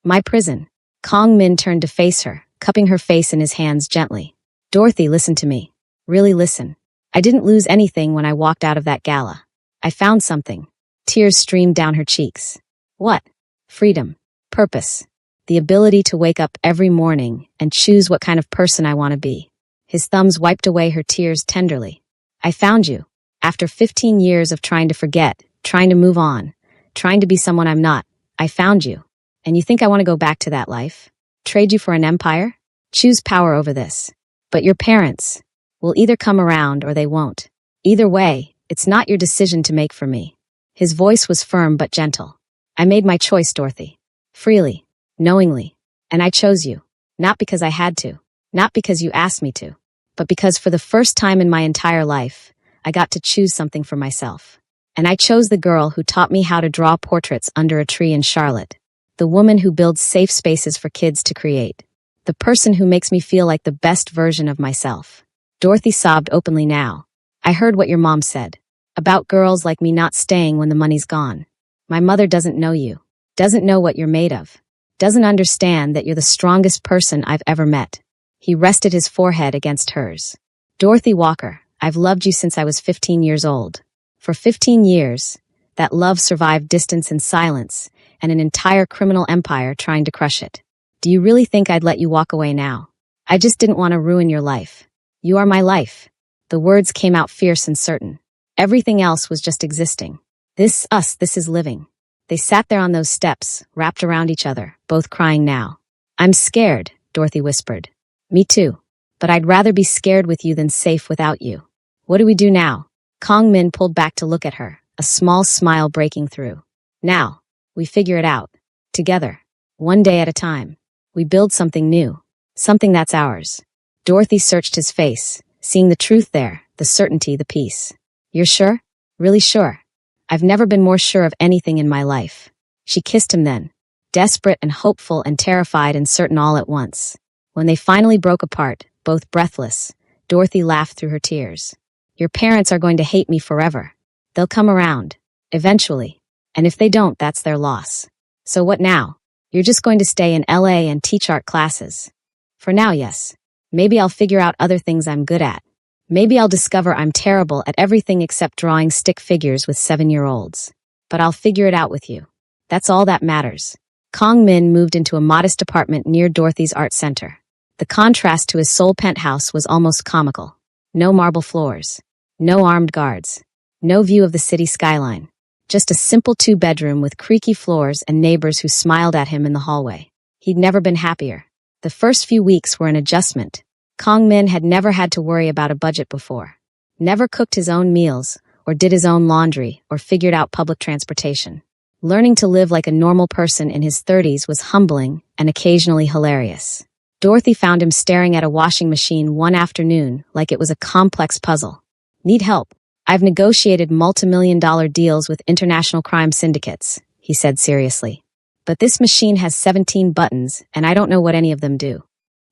my prison. Kong Min turned to face her, cupping her face in his hands gently. Dorothy, listen to me. Really listen. I didn't lose anything when I walked out of that gala. I found something. Tears streamed down her cheeks. What? Freedom. Purpose. The ability to wake up every morning and choose what kind of person I want to be. His thumbs wiped away her tears tenderly. I found you. After 15 years of trying to forget, trying to move on, trying to be someone I'm not, I found you. And you think I want to go back to that life? Trade you for an empire? Choose power over this. But your parents will either come around or they won't. Either way, it's not your decision to make for me. His voice was firm but gentle. I made my choice, Dorothy. Freely. Knowingly. And I chose you. Not because I had to. Not because you asked me to. But because for the first time in my entire life, I got to choose something for myself. And I chose the girl who taught me how to draw portraits under a tree in Charlotte. The woman who builds safe spaces for kids to create. The person who makes me feel like the best version of myself. Dorothy sobbed openly now. I heard what your mom said. About girls like me not staying when the money's gone. My mother doesn't know you. Doesn't know what you're made of. Doesn't understand that you're the strongest person I've ever met. He rested his forehead against hers. Dorothy Walker, I've loved you since I was 15 years old. For 15 years, that love survived distance and silence, and an entire criminal empire trying to crush it. Do you really think I'd let you walk away now? I just didn't want to ruin your life. You are my life. The words came out fierce and certain. Everything else was just existing. This is living. They sat there on those steps, wrapped around each other, both crying now. I'm scared, Dorothy whispered. Me too. But I'd rather be scared with you than safe without you. What do we do now? Kong Min pulled back to look at her, a small smile breaking through. Now, we figure it out. Together. One day at a time. We build something new. Something that's ours. Dorothy searched his face, seeing the truth there, the certainty, the peace. You're sure? Really sure? I've never been more sure of anything in my life. She kissed him then, desperate and hopeful and terrified and certain all at once. When they finally broke apart, both breathless, Dorothy laughed through her tears. Your parents are going to hate me forever. They'll come around. Eventually. And if they don't, that's their loss. So what now? You're just going to stay in LA and teach art classes. For now, yes. Maybe I'll figure out other things I'm good at. Maybe I'll discover I'm terrible at everything except drawing stick figures with 7-year-olds. But I'll figure it out with you. That's all that matters. Kong Min moved into a modest apartment near Dorothy's art center. The contrast to his Seoul penthouse was almost comical. No marble floors. No armed guards. No view of the city skyline. Just a simple 2-bedroom with creaky floors and neighbors who smiled at him in the hallway. He'd never been happier. The first few weeks were an adjustment. Kong Min had never had to worry about a budget before. Never cooked his own meals, or did his own laundry, or figured out public transportation. Learning to live like a normal person in his 30s was humbling and occasionally hilarious. Dorothy found him staring at a washing machine one afternoon like it was a complex puzzle. Need help? I've negotiated multi-million-dollar deals with international crime syndicates, he said seriously. But this machine has 17 buttons, and I don't know what any of them do.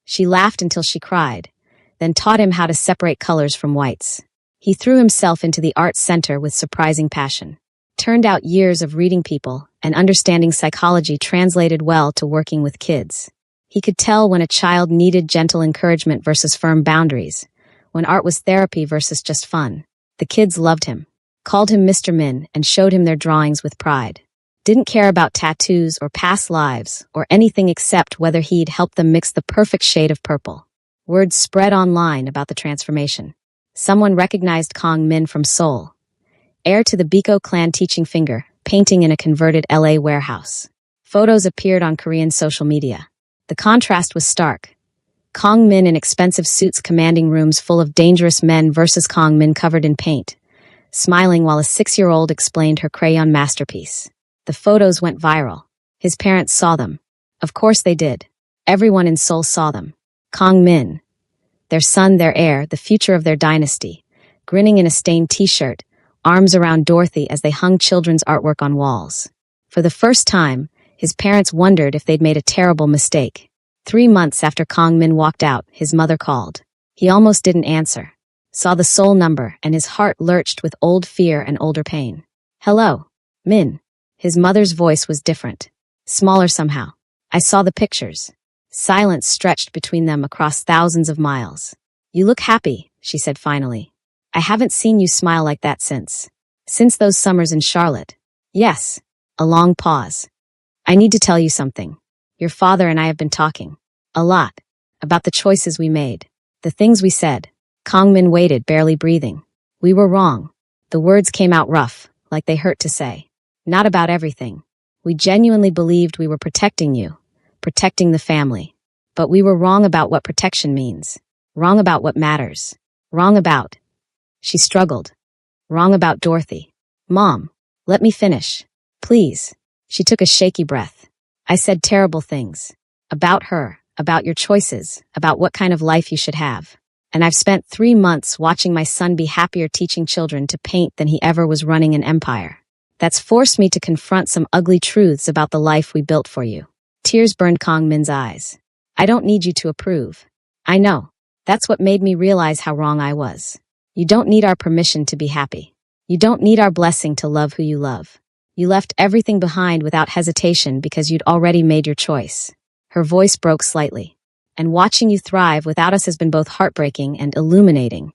She laughed until she cried, then taught him how to separate colors from whites. He threw himself into the art center with surprising passion. Turned out years of reading people and understanding psychology translated well to working with kids. He could tell when a child needed gentle encouragement versus firm boundaries, when art was therapy versus just fun. The kids loved him, called him Mr. Min, and showed him their drawings with pride. Didn't care about tattoos or past lives or anything except whether he'd helped them mix the perfect shade of purple. Words spread online about the transformation. Someone recognized Kong Min from Seoul. Heir to the Biko clan teaching finger, painting in a converted LA warehouse. Photos appeared on Korean social media. The contrast was stark. Kang Min in expensive suits commanding rooms full of dangerous men versus Kang Min covered in paint, smiling while a 6-year-old explained her crayon masterpiece. The photos went viral. His parents saw them. Of course they did. Everyone in Seoul saw them. Kang Min, their son, their heir, the future of their dynasty, grinning in a stained t-shirt, arms around Dorothy as they hung children's artwork on walls. For the first time, his parents wondered if they'd made a terrible mistake. 3 months after Kang Min walked out, his mother called. He almost didn't answer. Saw the Seoul number, and his heart lurched with old fear and older pain. "Hello, Min." His mother's voice was different. Smaller somehow. "I saw the pictures." Silence stretched between them across thousands of miles. "You look happy," she said finally. "I haven't seen you smile like that since those summers in Charlotte." "Yes." A long pause. "I need to tell you something. Your father and I have been talking. A lot. About the choices we made. The things we said." Kang Min waited, barely breathing. "We were wrong." The words came out rough, like they hurt to say. "Not about everything. We genuinely believed we were protecting you, protecting the family. But we were wrong about what protection means. Wrong about what matters. Wrong about..." She struggled. "Wrong about Dorothy." "Mom, let me finish. Please." She took a shaky breath. "I said terrible things. About her, about your choices, about what kind of life you should have. And I've spent 3 months watching my son be happier teaching children to paint than he ever was running an empire. That's forced me to confront some ugly truths about the life we built for you." Tears burned Kang Min's eyes. "I don't need you to approve. I know. That's what made me realize how wrong I was. You don't need our permission to be happy. You don't need our blessing to love who you love. You left everything behind without hesitation because you'd already made your choice." Her voice broke slightly. "And watching you thrive without us has been both heartbreaking and illuminating."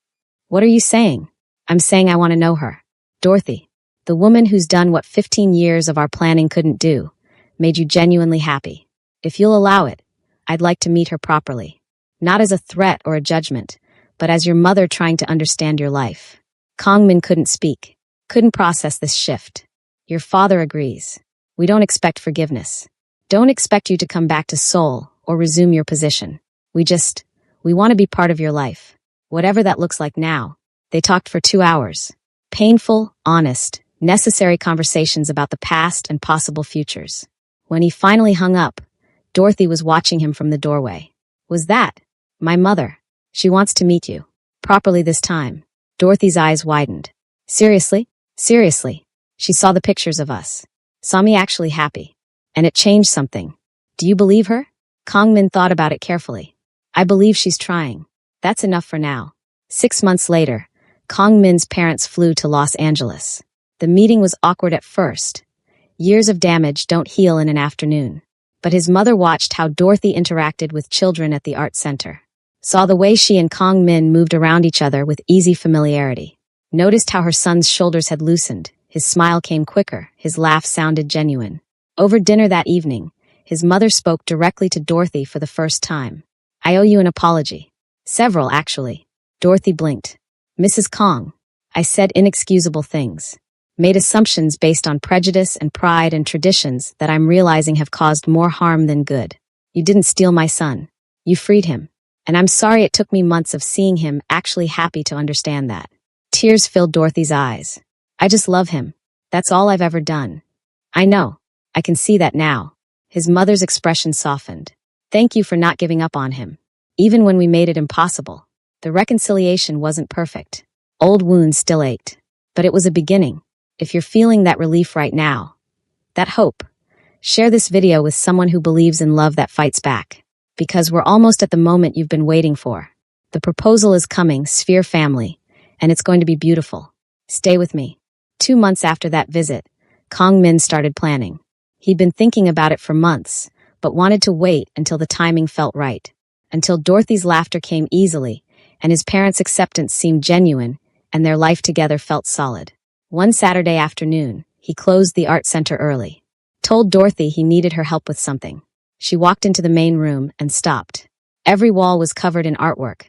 "What are you saying?" "I'm saying I want to know her. Dorothy. The woman who's done what 15 years of our planning couldn't do. Made you genuinely happy. If you'll allow it, I'd like to meet her properly. Not as a threat or a judgment, but as your mother trying to understand your life." Kang Min couldn't speak. Couldn't process this shift. "Your father agrees. We don't expect forgiveness. Don't expect you to come back to Seoul or resume your position. We want to be part of your life. Whatever that looks like now." They talked for 2 hours. Painful, honest, necessary conversations about the past and possible futures. When he finally hung up, Dorothy was watching him from the doorway. "Was that? My mother. She wants to meet you. Properly this time." Dorothy's eyes widened. "Seriously? Seriously?" She saw the pictures of us. Saw me actually happy. And it changed something. "Do you believe her?" Kang Min thought about it carefully. "I believe she's trying. That's enough for now." 6 months later, Kang Min's parents flew to Los Angeles. The meeting was awkward at first. Years of damage don't heal in an afternoon. But his mother watched how Dorothy interacted with children at the art center. Saw the way she and Kang Min moved around each other with easy familiarity. Noticed how her son's shoulders had loosened. His smile came quicker. His laugh sounded genuine. Over dinner that evening, his mother spoke directly to Dorothy for the first time. "I owe you an apology." "Several, actually." Dorothy blinked. "Mrs. Kang, I said inexcusable things. Made assumptions based on prejudice and pride and traditions that I'm realizing have caused more harm than good. You didn't steal my son. You freed him. And I'm sorry it took me months of seeing him actually happy to understand that." Tears filled Dorothy's eyes. "I just love him. That's all I've ever done." "I know. I can see that now." His mother's expression softened. "Thank you for not giving up on him. Even when we made it impossible. The reconciliation wasn't perfect. Old wounds still ached. But it was a beginning. If you're feeling that relief right now, that hope, share this video with someone who believes in love that fights back. Because we're almost at the moment you've been waiting for. The proposal is coming, Sphere family, and it's going to be beautiful. Stay with me." 2 months after that visit, Kang Min started planning. He'd been thinking about it for months, but wanted to wait until the timing felt right. Until Dorothy's laughter came easily, and his parents' acceptance seemed genuine, and their life together felt solid. One Saturday afternoon, he closed the art center early. Told Dorothy he needed her help with something. She walked into the main room and stopped. Every wall was covered in artwork.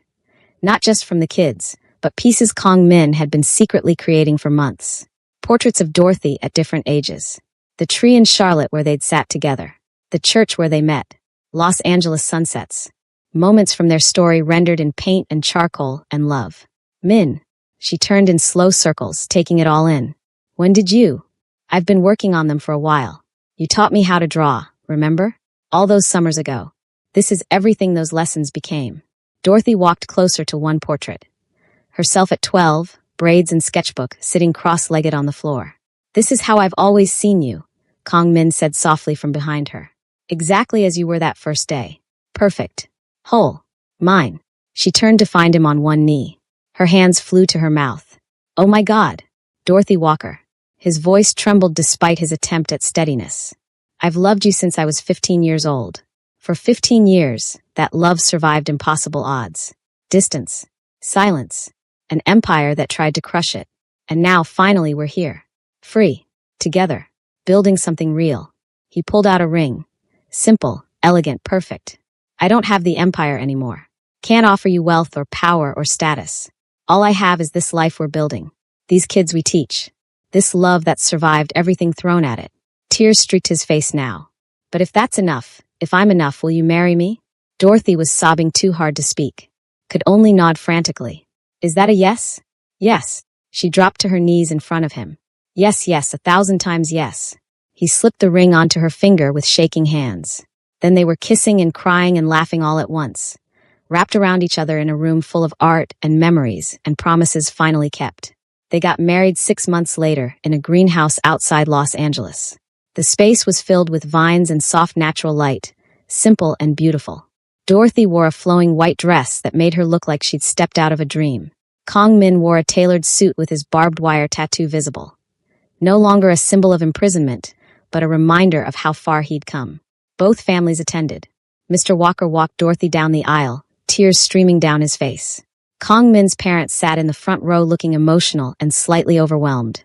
Not just from the kids, but pieces Kang Min had been secretly creating for months. Portraits of Dorothy at different ages. The tree in Charlotte where they'd sat together. The church where they met. Los Angeles sunsets. Moments from their story rendered in paint and charcoal and love. Min. She turned in slow circles, taking it all in. When did you? I've been working on them for a while. You taught me how to draw, remember? All those summers ago. This is everything those lessons became. Dorothy walked closer to one portrait. Herself at 12, braids and sketchbook, sitting cross-legged on the floor. This is how I've always seen you, Kong Min said softly from behind her. Exactly as you were that first day. Perfect. Whole. Mine. She turned to find him on one knee. Her hands flew to her mouth. Oh my God. Dorothy Walker. His voice trembled despite his attempt at steadiness. I've loved you since I was 15 years old. For 15 years, that love survived impossible odds. Distance. Silence. An empire that tried to crush it. And now, finally, we're here. Free. Together. Building something real. He pulled out a ring. Simple, elegant, perfect. I don't have the empire anymore. Can't offer you wealth or power or status. All I have is this life we're building. These kids we teach. This love that survived everything thrown at it. Tears streaked his face now. But if that's enough, if I'm enough, will you marry me? Dorothy was sobbing too hard to speak. Could only nod frantically. Is that a yes? Yes. She dropped to her knees in front of him. Yes, yes, 1,000 times yes. He slipped the ring onto her finger with shaking hands. Then they were kissing and crying and laughing all at once, wrapped around each other in a room full of art and memories and promises finally kept. They got married 6 months later in a greenhouse outside Los Angeles. The space was filled with vines and soft natural light, simple and beautiful. Dorothy wore a flowing white dress that made her look like she'd stepped out of a dream. Kong Min wore a tailored suit with his barbed wire tattoo visible. No longer a symbol of imprisonment, but a reminder of how far he'd come. Both families attended. Mr. Walker walked Dorothy down the aisle, tears streaming down his face. Kong Min's parents sat in the front row looking emotional and slightly overwhelmed.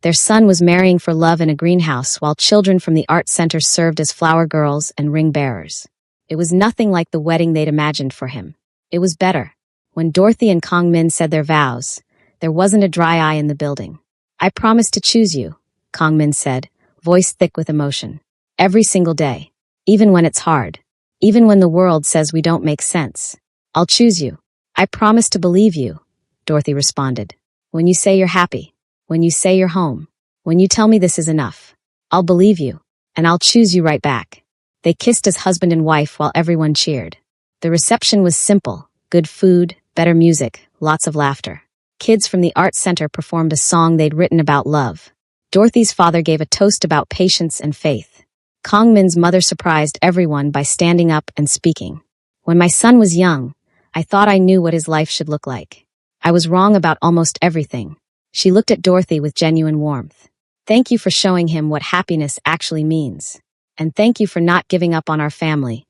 Their son was marrying for love in a greenhouse while children from the art center served as flower girls and ring bearers. It was nothing like the wedding they'd imagined for him. It was better. When Dorothy and Kong Min said their vows, there wasn't a dry eye in the building. I promise to choose you, Kong Min said, voice thick with emotion. Every single day. Even when it's hard. Even when the world says we don't make sense. I'll choose you. I promise to believe you, Dorothy responded. When you say you're happy. When you say you're home. When you tell me this is enough. I'll believe you. And I'll choose you right back. They kissed as husband and wife while everyone cheered. The reception was simple. Good food, better music, lots of laughter. Kids from the art center performed a song they'd written about love. Dorothy's father gave a toast about patience and faith. Kong Min's mother surprised everyone by standing up and speaking. When my son was young, I thought I knew what his life should look like. I was wrong about almost everything. She looked at Dorothy with genuine warmth. Thank you for showing him what happiness actually means. And thank you for not giving up on our family,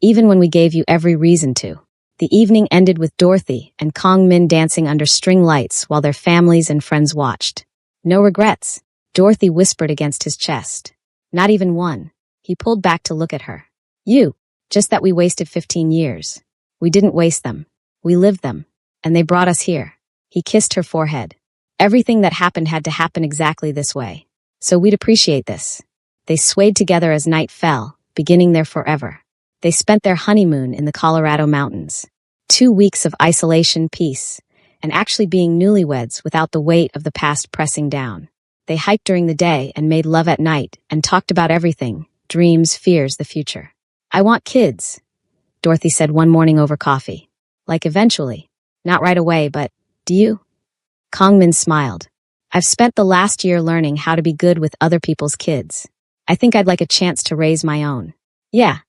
even when we gave you every reason to. The evening ended with Dorothy and Kong Min dancing under string lights while their families and friends watched. No regrets, Dorothy whispered against his chest. Not even one. He pulled back to look at her. You. Just that we wasted 15 years. We didn't waste them. We lived them. And they brought us here. He kissed her forehead. Everything that happened had to happen exactly this way. So we'd appreciate this. They swayed together as night fell, beginning their forever. They spent their honeymoon in the Colorado mountains. 2 weeks of isolation, peace, and actually being newlyweds without the weight of the past pressing down. They hiked during the day and made love at night and talked about everything, dreams, fears, the future. I want kids, Dorothy said one morning over coffee. Like eventually. Not right away, but do you? Kong Min smiled. I've spent the last year learning how to be good with other people's kids. I think I'd like a chance to raise my own. Yeah.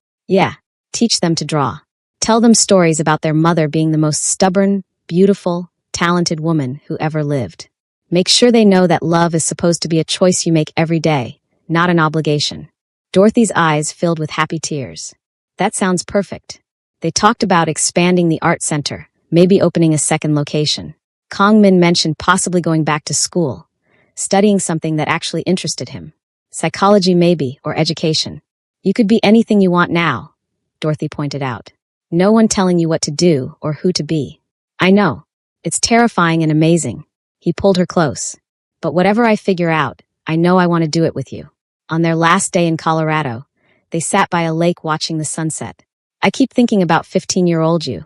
Teach them to draw. Tell them stories about their mother being the most stubborn, beautiful, talented woman who ever lived. Make sure they know that love is supposed to be a choice you make every day, not an obligation. Dorothy's eyes filled with happy tears. That sounds perfect. They talked about expanding the art center, maybe opening a second location. Kong Min mentioned possibly going back to school, studying something that actually interested him. Psychology maybe, or education. You could be anything you want now, Dorothy pointed out. No one telling you what to do or who to be. I know. It's terrifying and amazing. He pulled her close. But whatever I figure out, I know I want to do it with you. On their last day in Colorado, they sat by a lake watching the sunset. I keep thinking about 15-year-old you,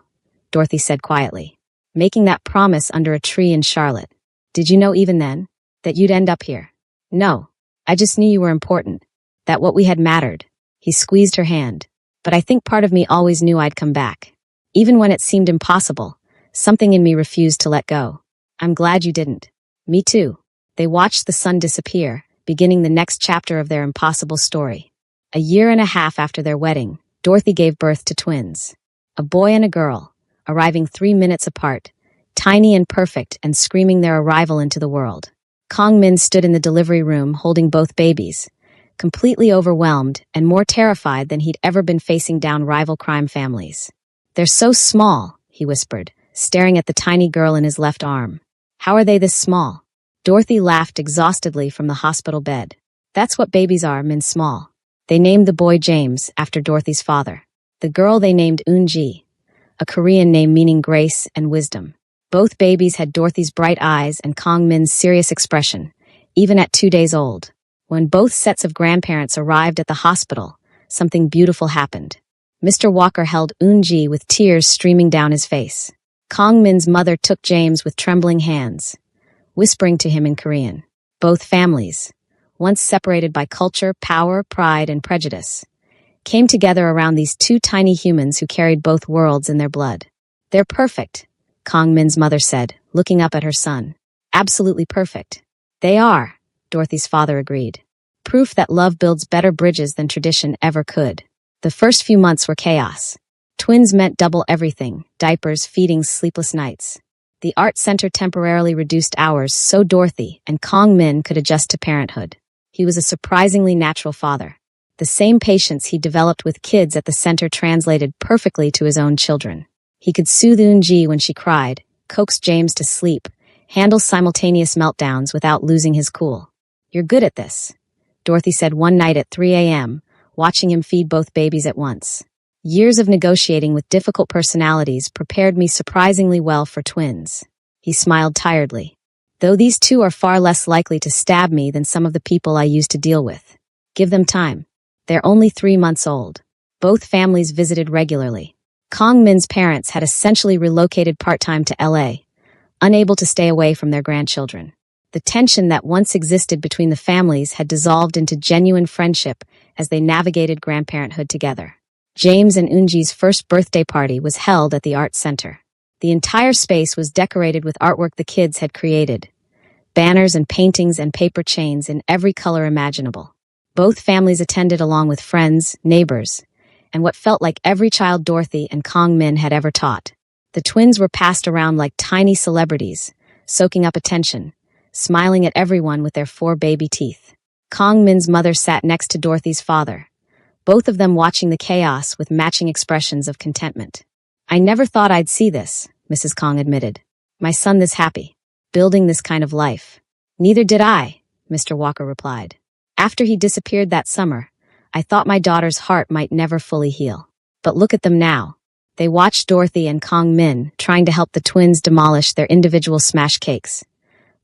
Dorothy said quietly, making that promise under a tree in Charlotte. Did you know even then that you'd end up here? No, I just knew you were important, that what we had mattered. He squeezed her hand. But I think part of me always knew I'd come back. Even when it seemed impossible, something in me refused to let go. I'm glad you didn't. Me too. They watched the sun disappear, beginning the next chapter of their impossible story. A year and a half after their wedding, Dorothy gave birth to twins. A boy and a girl, arriving 3 minutes apart, tiny and perfect and screaming their arrival into the world. Kong Min stood in the delivery room holding both babies, completely overwhelmed and more terrified than he'd ever been facing down rival crime families. They're so small, he whispered, staring at the tiny girl in his left arm. How are they this small? Dorothy laughed exhaustedly from the hospital bed. That's what babies are, Min small. They named the boy James after Dorothy's father. The girl they named Eunji, a Korean name meaning grace and wisdom. Both babies had Dorothy's bright eyes and Kong Min's serious expression, even at 2 days old. When both sets of grandparents arrived at the hospital, something beautiful happened. Mr. Walker held Eunji with tears streaming down his face. Kong Min's mother took James with trembling hands, whispering to him in Korean. Both families, once separated by culture, power, pride, and prejudice, came together around these two tiny humans who carried both worlds in their blood. They're perfect, Kong Min's mother said, looking up at her son. Absolutely perfect. They are, Dorothy's father agreed. Proof that love builds better bridges than tradition ever could. The first few months were chaos. Twins meant double everything: diapers, feedings, sleepless nights. The art center temporarily reduced hours so Dorothy and Kong Min could adjust to parenthood. He was a surprisingly natural father. The same patience he developed with kids at the center translated perfectly to his own children. He could soothe Eunji when she cried, coax James to sleep, handle simultaneous meltdowns without losing his cool. You're good at this, Dorothy said one night at 3 a.m., watching him feed both babies at once. Years of negotiating with difficult personalities prepared me surprisingly well for twins. He smiled tiredly. Though these two are far less likely to stab me than some of the people I used to deal with. Give them time. They're only 3 months old. Both families visited regularly. Kong Min's parents had essentially relocated part-time to LA, unable to stay away from their grandchildren. The tension that once existed between the families had dissolved into genuine friendship as they navigated grandparenthood together. James and Eunji's first birthday party was held at the art center. The entire space was decorated with artwork the kids had created. Banners and paintings and paper chains in every color imaginable. Both families attended along with friends, neighbors, and what felt like every child Dorothy and Kong Min had ever taught. The twins were passed around like tiny celebrities, soaking up attention, smiling at everyone with their 4 baby teeth. Kong Min's mother sat next to Dorothy's father, both of them watching the chaos with matching expressions of contentment. I never thought I'd see this, Mrs. Kong admitted. My son this happy, building this kind of life. Neither did I, Mr. Walker replied. After he disappeared that summer, I thought my daughter's heart might never fully heal. But look at them now. They watched Dorothy and Kong Min trying to help the twins demolish their individual smash cakes.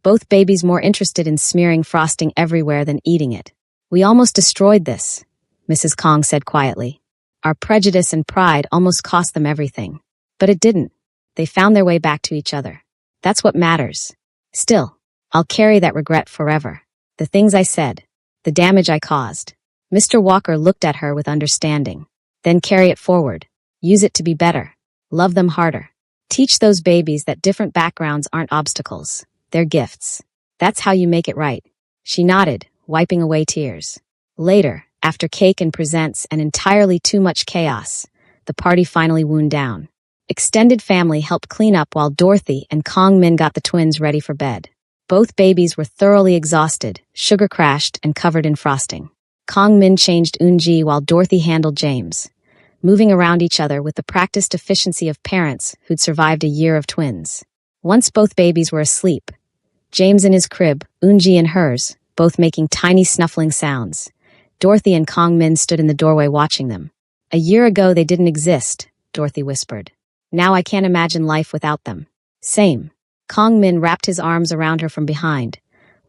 Both babies more interested in smearing frosting everywhere than eating it. We almost destroyed this, Mrs. Kong said quietly. Our prejudice and pride almost cost them everything. But it didn't. They found their way back to each other. That's what matters. Still, I'll carry that regret forever. The things I said, the damage I caused. Mr. Walker looked at her with understanding. Then carry it forward. Use it to be better. Love them harder. Teach those babies that different backgrounds aren't obstacles. They're gifts. That's how you make it right. She nodded, wiping away tears. Later, after cake and presents and entirely too much chaos, the party finally wound down. Extended family helped clean up while Dorothy and Kong Min got the twins ready for bed. Both babies were thoroughly exhausted, sugar-crashed, and covered in frosting. Kong Min changed Eunji while Dorothy handled James, moving around each other with the practiced efficiency of parents who'd survived a year of twins. Once both babies were asleep, James in his crib, Eunji in hers, both making tiny snuffling sounds, Dorothy and Kong Min stood in the doorway watching them. A year ago they didn't exist, Dorothy whispered. Now I can't imagine life without them. Same. Kong Min wrapped his arms around her from behind,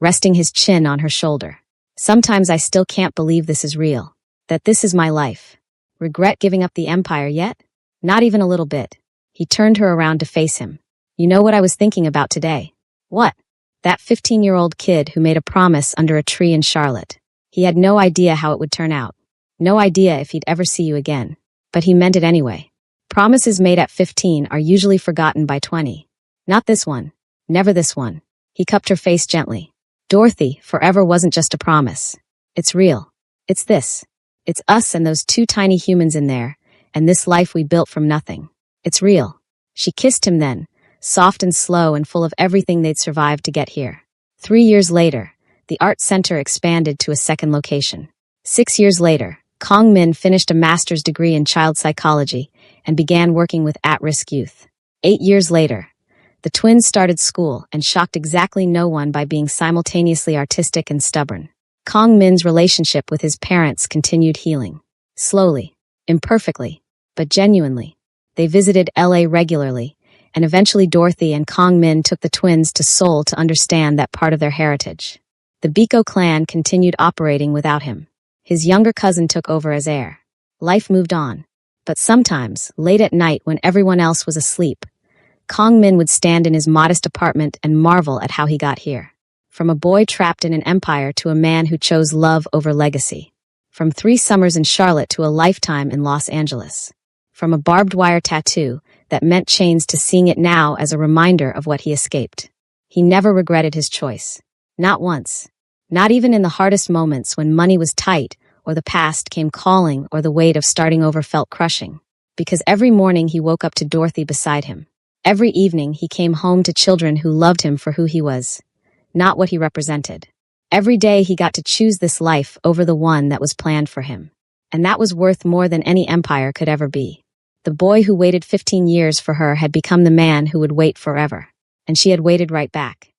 resting his chin on her shoulder. Sometimes I still can't believe this is real. That this is my life. Regret giving up the empire yet? Not even a little bit. He turned her around to face him. You know what I was thinking about today? What? That 15-year-old kid who made a promise under a tree in Charlotte. He had no idea how it would turn out. No idea if he'd ever see you again. But he meant it anyway. Promises made at 15 are usually forgotten by 20. Not this one. Never this one. He cupped her face gently. Dorothy, forever wasn't just a promise. It's real. It's this. It's us and those two tiny humans in there, and this life we built from nothing. It's real. She kissed him then, soft and slow and full of everything they'd survived to get here. 3 years later, the art center expanded to a second location. 6 years later, Kong Min finished a master's degree in child psychology and began working with at-risk youth. 8 years later, the twins started school and shocked exactly no one by being simultaneously artistic and stubborn. Kong Min's relationship with his parents continued healing. Slowly, imperfectly, but genuinely. They visited LA regularly, and eventually Dorothy and Kong Min took the twins to Seoul to understand that part of their heritage. The Biko clan continued operating without him. His younger cousin took over as heir. Life moved on. But sometimes, late at night when everyone else was asleep, Kong Min would stand in his modest apartment and marvel at how he got here. From a boy trapped in an empire to a man who chose love over legacy. From 3 summers in Charlotte to a lifetime in Los Angeles. From a barbed wire tattoo that meant chains to seeing it now as a reminder of what he escaped. He never regretted his choice. Not once. Not even in the hardest moments when money was tight or the past came calling or the weight of starting over felt crushing. Because every morning he woke up to Dorothy beside him. Every evening he came home to children who loved him for who he was, not what he represented. Every day he got to choose this life over the one that was planned for him. And that was worth more than any empire could ever be. The boy who waited 15 years for her had become the man who would wait forever. And she had waited right back.